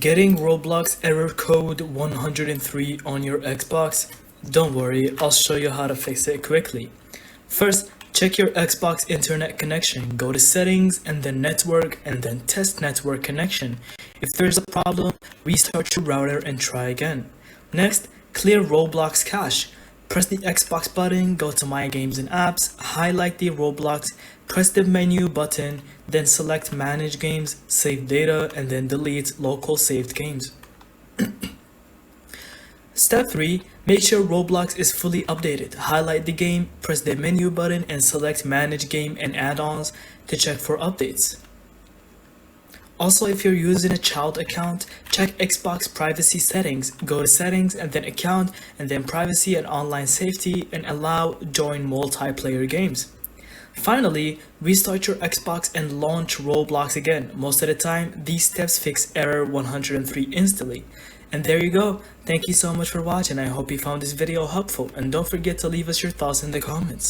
Getting Roblox Error Code 103 on your Xbox? Don't worry, I'll show you how to fix it quickly. First, check your Xbox internet connection. Go to settings and then network and then test network connection. If there's a problem, restart your router and try again. Next, clear Roblox cache. Press the Xbox button, go to My Games and Apps, highlight the Roblox, press the menu button, then select Manage Games, Save Data, and then delete local saved games. Step 3. Make sure Roblox is fully updated. Highlight the game, press the menu button, and select Manage Game and Add-ons to check for updates. Also, if you're using a child account, check Xbox privacy settings. Go to settings and then account and then privacy and online safety and allow join multiplayer games. Finally, restart your Xbox and launch Roblox again. Most of the time, these steps fix error 103 instantly. And there you go. Thank you so much for watching. I hope you found this video helpful, and don't forget to leave us your thoughts in the comments.